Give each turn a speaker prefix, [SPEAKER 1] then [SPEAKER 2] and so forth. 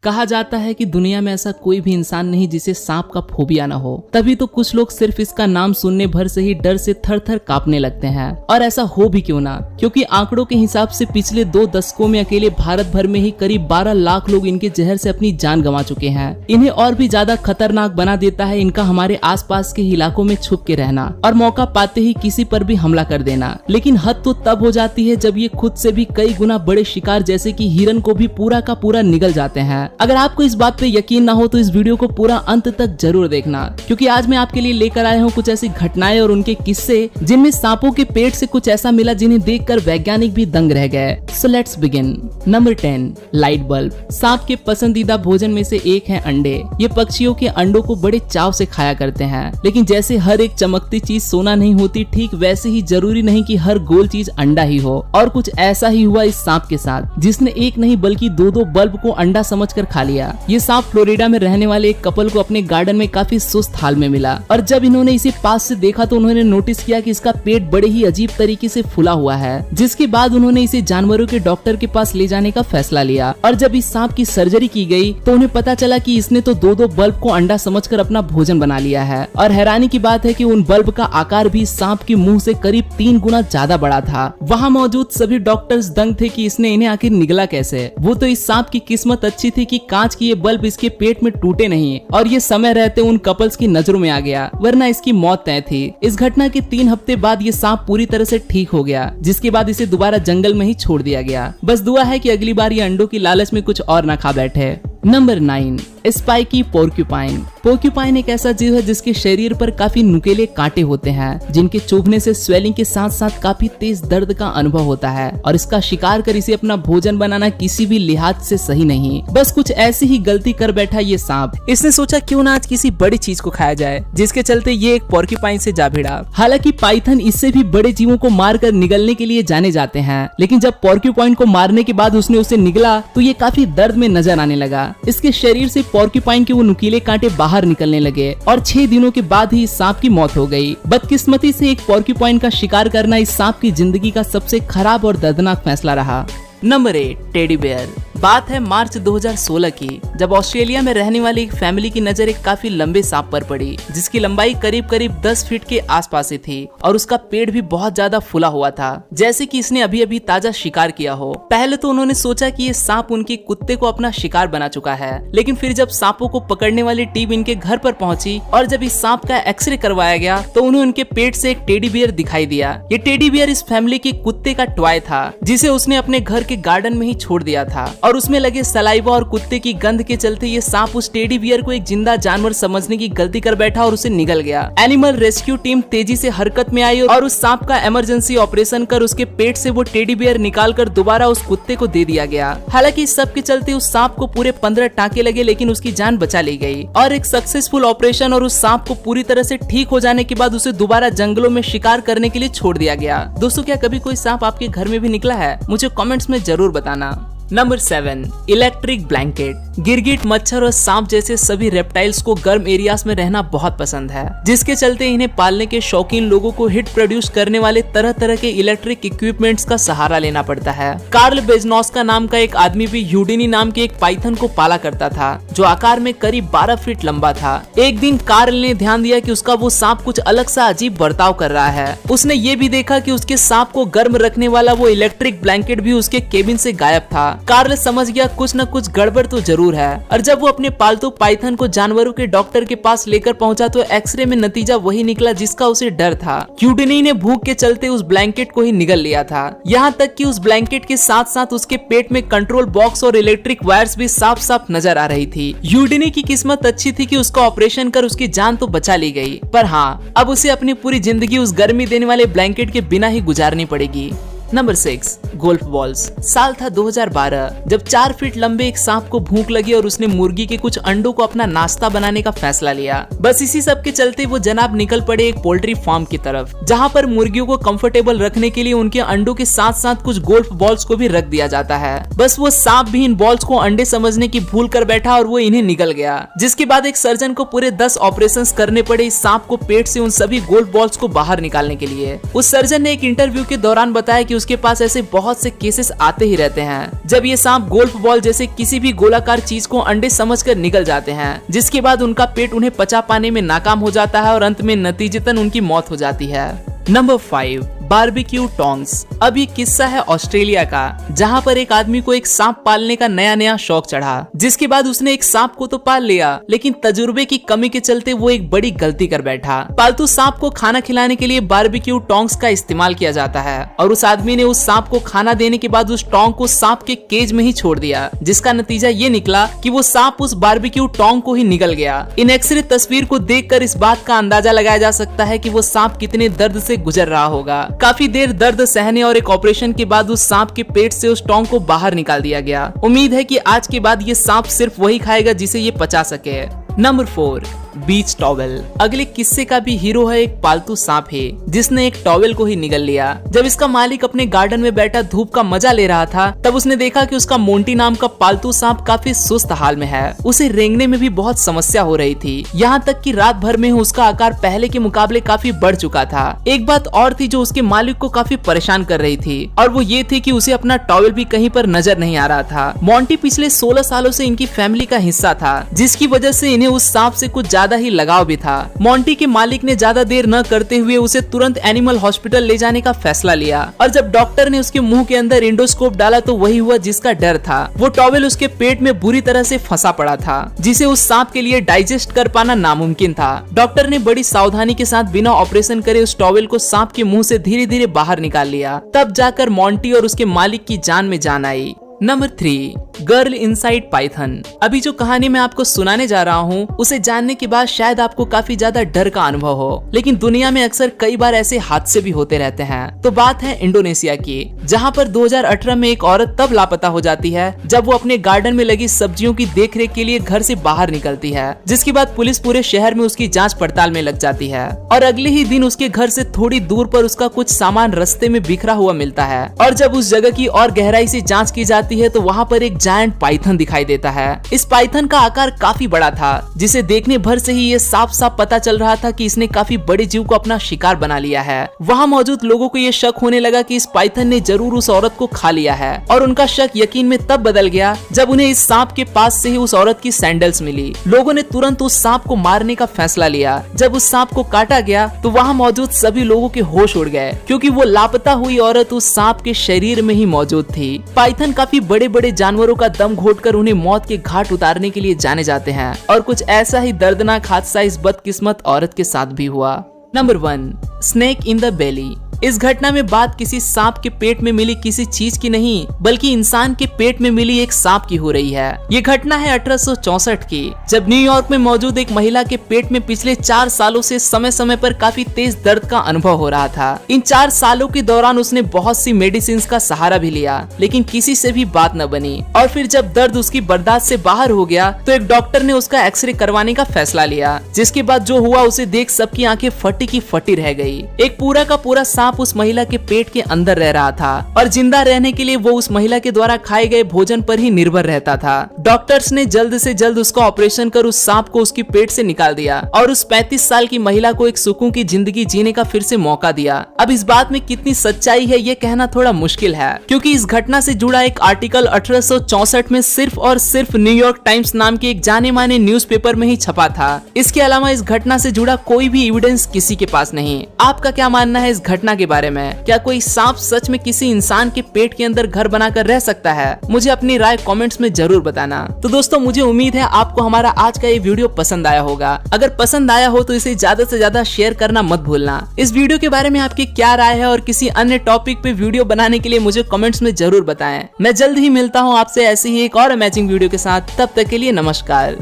[SPEAKER 1] कहा जाता है कि दुनिया में ऐसा कोई भी इंसान नहीं जिसे सांप का फोबिया न हो, तभी तो कुछ लोग सिर्फ इसका नाम सुनने भर से ही डर से थर थर कांपने लगते हैं। और ऐसा हो भी क्यों ना, क्योंकि आंकड़ों के हिसाब से पिछले 2 दशकों में अकेले भारत भर में ही करीब 12 लाख लोग इनके जहर से अपनी जान गंवा चुके हैं। इन्हें और भी ज्यादा खतरनाक बना देता है इनका हमारे आसपास के इलाकों में छुप के रहना और मौका पाते ही किसी पर भी हमला कर देना। लेकिन हद तो तब हो जाती है जब ये खुद से भी कई गुना बड़े शिकार जैसे कि हिरन को भी पूरा का पूरा निगल जाते हैं। अगर आपको इस बात पे यकीन ना हो तो इस वीडियो को पूरा अंत तक जरूर देखना, क्योंकि आज मैं आपके लिए लेकर आया हूँ कुछ ऐसी घटनाएं और उनके किस्से जिनमें सांपों के पेट से कुछ ऐसा मिला जिन्हें देखकर वैज्ञानिक भी दंग रह गए। So let's begin. Number 10, light bulb. सांप के पसंदीदा भोजन में से एक है अंडे। ये पक्षियों के अंडों को बड़े चाव से खाया करते हैं, लेकिन जैसे हर एक चमकती चीज सोना नहीं होती, ठीक वैसे ही जरूरी नहीं कि हर गोल चीज अंडा ही हो। और कुछ ऐसा ही हुआ इस सांप के साथ, जिसने एक नहीं बल्कि 2 बल्ब को अंडा समझकर खा लिया। ये सांप फ्लोरिडा में रहने वाले एक कपल को अपने गार्डन में काफी सुस्त हाल में मिला, और जब इन्होंने इसे पास से देखा तो उन्होंने नोटिस किया कि इसका पेट बड़े ही अजीब तरीके से फुला हुआ है। जिसके बाद उन्होंने इसे जानवरों के डॉक्टर के पास ले जाने का फैसला लिया, और जब इस सांप की सर्जरी की गई तो उन्हें पता चला कि इसने तो 2 बल्ब को अंडा समझकर अपना भोजन बना लिया है। और हैरानी की बात है कि उन बल्ब का आकार भी सांप के मुंह से करीब 3 गुना ज्यादा बड़ा था। वहाँ मौजूद सभी डॉक्टर्स दंग थे कि इसने इन्हें आखिर निगला कैसे। वो तो इस सांप की किस्मत अच्छी थी कि कांच की ये बल्ब इसके पेट में टूटे नहीं और ये समय रहते उन कपल्स की नजरों में आ गया, वरना इसकी मौत तय थी। इस घटना के 3 हफ्ते बाद ये सांप पूरी तरह से ठीक हो गया, जिसके बाद इसे दोबारा जंगल में ही छोड़ दिया गया। बस दुआ है कि अगली बार ये अंडों की लालच में कुछ और न खा बैठे। Number 9, spiky porcupine. पोर्क्यूपाइन एक ऐसा जीव है जिसके शरीर पर काफी नुकीले कांटे होते हैं, जिनके चुभने से स्वेलिंग के साथ साथ काफी तेज दर्द का अनुभव होता है। और इसका शिकार कर इसे अपना भोजन बनाना किसी भी लिहाज से सही नहीं। बस कुछ ऐसी ही गलती कर बैठा ये सांप। इसने सोचा क्यों ना आज किसी बड़ी चीज को खाया जाए, जिसके चलते ये एक पोर्क्यूपाइन से जा भिड़ा। हालांकि पाइथन इससे भी बड़े जीवों को मार कर निगलने के लिए जाने जाते हैं, लेकिन जब पोर्क्यूपाइन को मारने के बाद उसने उसे निगला तो ये काफी दर्द में नजर आने लगा। इसके शरीर से पोर्क्यूपाइन के वो नुकीले कांटे बाहर निकलने लगे और 6 दिनों के बाद ही इस सांप की मौत हो गई। बदकिस्मती से एक पोर्क्यूपाइन का शिकार करना इस सांप की जिंदगी का सबसे खराब और दर्दनाक फैसला रहा। Number 8, teddy bear. बात है मार्च 2016 की, जब ऑस्ट्रेलिया में रहने वाली एक फैमिली की नजर एक काफी लंबे सांप पर पड़ी, जिसकी लंबाई करीब 10 फीट के आसपास ही थी और उसका पेट भी बहुत ज्यादा फुला हुआ था, जैसे कि इसने अभी अभी ताजा शिकार किया हो। पहले तो उन्होंने सोचा कि ये सांप उनके कुत्ते को अपना शिकार बना चुका है, लेकिन फिर जब सांपों को पकड़ने वाली टीम इनके घर पर पहुंची और जब इस सांप का एक्सरे करवाया गया तो उन्हें उनके पेट से एक टेडी बियर दिखाई दिया। ये टेडी बियर इस फैमिली के कुत्ते का टॉय था, जिसे उसने अपने घर के गार्डन में ही छोड़ दिया था, और उसमें लगे सलाइवा और कुत्ते की गंध के चलते ये सांप उस टेडी बियर को एक जिंदा जानवर समझने की गलती कर बैठा और उसे निगल गया। एनिमल रेस्क्यू टीम तेजी से हरकत में आई और उस सांप का इमरजेंसी ऑपरेशन कर उसके पेट से वो टेडी बियर निकाल कर दोबारा उस कुत्ते को दे दिया गया। हालांकि इस सब के चलते उस सांप को पूरे 15 टांके लगे, लेकिन उसकी जान बचा ली गई और एक सक्सेसफुल ऑपरेशन और उस सांप को पूरी तरह से ठीक हो जाने के बाद उसे दोबारा जंगलों में शिकार करने के लिए छोड़ दिया गया। दोस्तों, क्या कभी कोई सांप आपके घर में भी निकला है? मुझे कमेंट्स में जरूर बताना। Number 7, electric blanket. गिरगिट, मच्छर और सांप जैसे सभी रेप्टाइल्स को गर्म एरियाज में रहना बहुत पसंद है, जिसके चलते इन्हें पालने के शौकीन लोगों को हिट प्रोड्यूस करने वाले तरह तरह के इलेक्ट्रिक इक्विपमेंट्स का सहारा लेना पड़ता है। कार्ल बेजनॉस्का नाम का एक आदमी भी यूडिनी नाम के एक पाइथन को पाला करता था, जो आकार में करीब 12 फीट लंबा था। एक दिन कार्ल ने ध्यान दिया कि उसका वो सांप कुछ अलग सा अजीब बर्ताव कर रहा है। उसने ये भी देखा कि उसके सांप को गर्म रखने वाला वो इलेक्ट्रिक ब्लैंकेट भी उसके केबिन से गायब था। कार्ल समझ गया कुछ न कुछ गड़बड़ तो जरूर है, और जब वो अपने पालतू पाइथन को जानवरों के डॉक्टर के पास लेकर पहुंचा तो एक्सरे में नतीजा वही निकला जिसका उसे डर था। यूडिनी ने भूख के चलते उस ब्लैंकेट को ही निगल लिया था। यहाँ तक कि उस ब्लैंकेट के साथ साथ उसके पेट में कंट्रोल बॉक्स और इलेक्ट्रिक वायर्स भी साफ साफ नजर आ रही थी। यूडिनी की किस्मत अच्छी थी कि उसका ऑपरेशन कर उसकी जान तो बचा ली गई, पर हाँ, अब उसे अपनी पूरी जिंदगी उस गर्मी देने वाले ब्लैंकेट के बिना ही गुजारनी पड़ेगी। Number 6, golf balls. साल था 2012, जब 4 फीट लंबे एक सांप को भूख लगी और उसने मुर्गी के कुछ अंडों को अपना नाश्ता बनाने का फैसला लिया। बस इसी सब के चलते वो जनाब निकल पड़े एक पोल्ट्री फार्म की तरफ, जहाँ पर मुर्गियों को कंफर्टेबल रखने के लिए उनके अंडों के साथ साथ कुछ गोल्फ बॉल्स को भी रख दिया जाता है। बस वो सांप भी इन बॉल्स को अंडे समझने की भूल कर बैठा और वो इन्हें निगल गया, जिसके बाद एक सर्जन को पूरे 10 ऑपरेशन करने पड़े इस सांप को पेट से उन सभी गोल्फ बॉल्स को बाहर निकालने के लिए। उस सर्जन ने एक इंटरव्यू के दौरान बताया कि उसके पास ऐसे बहुत से केसेस आते ही रहते हैं जब ये सांप गोल्फ बॉल जैसे किसी भी गोलाकार चीज को अंडे समझकर निगल जाते हैं, जिसके बाद उनका पेट उन्हें पचा पाने में नाकाम हो जाता है और अंत में नतीजतन उनकी मौत हो जाती है। Number 5, barbecue tongs. अब ये किस्सा है ऑस्ट्रेलिया का, जहाँ पर एक आदमी को एक सांप पालने का नया नया शौक चढ़ा, जिसके बाद उसने एक सांप को तो पाल लिया, लेकिन तजुर्बे की कमी के चलते वो एक बड़ी गलती कर बैठा। पालतू सांप को खाना खिलाने के लिए बारबेक्यू टोंग्स का इस्तेमाल किया जाता है और उस आदमी ने उस सांप को खाना देने के बाद उस टोंग को सांप के केज में ही छोड़ दिया, जिसका नतीजा ये निकला कि वो सांप उस बारबेक्यू टोंग को ही निगल गया। इन एक्सरे तस्वीर को देखकर इस बात का अंदाजा लगाया जा सकता है कि वो सांप कितने दर्द से गुजर रहा होगा। काफी देर दर्द सहने और एक ऑपरेशन के बाद उस सांप के पेट से उस टोंग को बाहर निकाल दिया गया। उम्मीद है कि आज के बाद ये सांप सिर्फ वही खाएगा जिसे ये पचा सके। नंबर 4, बीच टॉवेल। अगले किस्से का भी हीरो है एक पालतू सांप है जिसने एक टॉवेल को ही निगल लिया। जब इसका मालिक अपने गार्डन में बैठा धूप का मजा ले रहा था, तब उसने देखा कि उसका मोंटी नाम का पालतू सांप काफी सुस्त हाल में है। उसे रेंगने में भी बहुत समस्या हो रही थी, यहाँ तक कि रात भर में उसका आकार पहले के मुकाबले काफी बढ़ चुका था। एक बात और थी जो उसके मालिक को काफी परेशान कर रही थी, और वो ये थी कि उसे अपना टॉवेल भी कहीं पर नजर नहीं आ रहा था। मोंटी पिछले 16 सालों से इनकी फैमिली का हिस्सा था, जिसकी वजह से इन्हें उस सांप से कुछ ज्यादा ही लगाव भी था। मोंटी के मालिक ने ज्यादा देर न करते हुए उसे तुरंत एनिमल हॉस्पिटल ले जाने का फैसला लिया, और जब डॉक्टर ने उसके मुंह के अंदर इंडोस्कोप डाला तो वही हुआ जिसका डर था। वो टॉवेल उसके पेट में बुरी तरह से फंसा पड़ा था, जिसे उस सांप के लिए डाइजेस्ट कर पाना नामुमकिन था। डॉक्टर ने बड़ी सावधानी के साथ बिना ऑपरेशन करे उस टॉवेल को सांप के मुंह से धीरे धीरे बाहर निकाल लिया। तब जाकर मोंटी और उसके मालिक की जान में जान आई। Number 3, girl inside Python. अभी जो कहानी मैं आपको सुनाने जा रहा हूँ उसे जानने के बाद शायद आपको काफी ज्यादा डर का अनुभव हो, लेकिन दुनिया में अक्सर कई बार ऐसे हादसे भी होते रहते हैं। तो बात है इंडोनेशिया की, जहाँ पर 2018 में एक औरत तब लापता हो जाती है जब वो अपने गार्डन में लगी सब्जियों की देखरेख के लिए घर से बाहर निकलती है, जिसके बाद पुलिस पूरे शहर में उसकी जाँच पड़ताल में लग जाती है। और अगले ही दिन उसके घर से थोड़ी दूर पर उसका कुछ सामान रास्ते में बिखरा हुआ मिलता है, और जब उस जगह की और गहराई से जाँच की जाती है तो वहाँ पर एक जायंट पाइथन दिखाई देता है। इस पाइथन का आकार काफी बड़ा था, जिसे देखने भर से ही ये साफ साफ पता चल रहा था कि इसने काफी बड़े जीव को अपना शिकार बना लिया है। वहाँ मौजूद लोगों को ये शक होने लगा कि इस पाइथन ने जरूर उस औरत को खा लिया है, और उनका शक यकीन में तब बदल गया जब उन्हें इस सांप के पास से ही उस औरत की सैंडल्स मिली। लोगों ने तुरंत उस सांप को मारने का फैसला लिया। जब उस सांप को काटा गया तो वहाँ मौजूद सभी लोगों के होश उड़ गए, क्योंकि वो लापता हुई औरत उस सांप के शरीर में ही मौजूद थी। पाइथन काफी बड़े बड़े जानवरों का दम घोटकर उन्हें मौत के घाट उतारने के लिए जाने जाते हैं, और कुछ ऐसा ही दर्दनाक हादसा इस बदकिस्मत औरत के साथ भी हुआ। Number 1, snake in the belly. इस घटना में बात किसी सांप के पेट में मिली किसी चीज की नहीं, बल्कि इंसान के पेट में मिली एक सांप की हो रही है। ये घटना है 1864 की, जब न्यूयॉर्क में मौजूद एक महिला के पेट में पिछले 4 सालों से समय समय पर काफी तेज दर्द का अनुभव हो रहा था। इन 4 सालों के दौरान उसने बहुत सी मेडिसिन का सहारा भी लिया, लेकिन किसी से भी बात न बनी। और फिर जब दर्द उसकी बर्दाश्त से बाहर हो गया तो एक डॉक्टर ने उसका एक्सरे करवाने का फैसला लिया, जिसके बाद जो हुआ उसे देख सबकी आंखें फटी की फटी रह गई। एक पूरा का पूरा सांप उस महिला के पेट के अंदर रह रहा था, और जिंदा रहने के लिए वो उस महिला के द्वारा खाए गए भोजन पर ही निर्भर रहता था। डॉक्टर्स ने जल्द से जल्द उसका ऑपरेशन कर उस सांप को उसके पेट से निकाल दिया, और उस 35 साल की महिला को एक सुकून की जिंदगी जीने का फिर से मौका दिया। अब इस बात में कितनी सच्चाई है ये कहना थोड़ा मुश्किल है, क्योंकि इस घटना से जुड़ा एक आर्टिकल 1864 में सिर्फ और सिर्फ न्यूयॉर्क टाइम्स नाम के एक जाने माने न्यूज़पेपर में ही छपा था। इसके अलावा इस घटना से जुड़ा कोई भी एविडेंस किसी के पास नहीं। आपका क्या मानना है इस घटना के बारे में? क्या कोई सांप सच में किसी इंसान के पेट के अंदर घर बनाकर रह सकता है? मुझे अपनी राय कमेंट्स में जरूर बताना। तो दोस्तों, मुझे उम्मीद है आपको हमारा आज का ये वीडियो पसंद आया होगा। अगर पसंद आया हो तो इसे ज्यादा से ज्यादा शेयर करना मत भूलना। इस वीडियो के बारे में आपकी क्या राय है और किसी अन्य टॉपिक पे वीडियो बनाने के लिए मुझे कमेंट्स में जरूर बताएं। मैं जल्द ही मिलता हूँ आपसे ऐसी ही एक और अमेजिंग वीडियो के साथ। तब तक के लिए नमस्कार।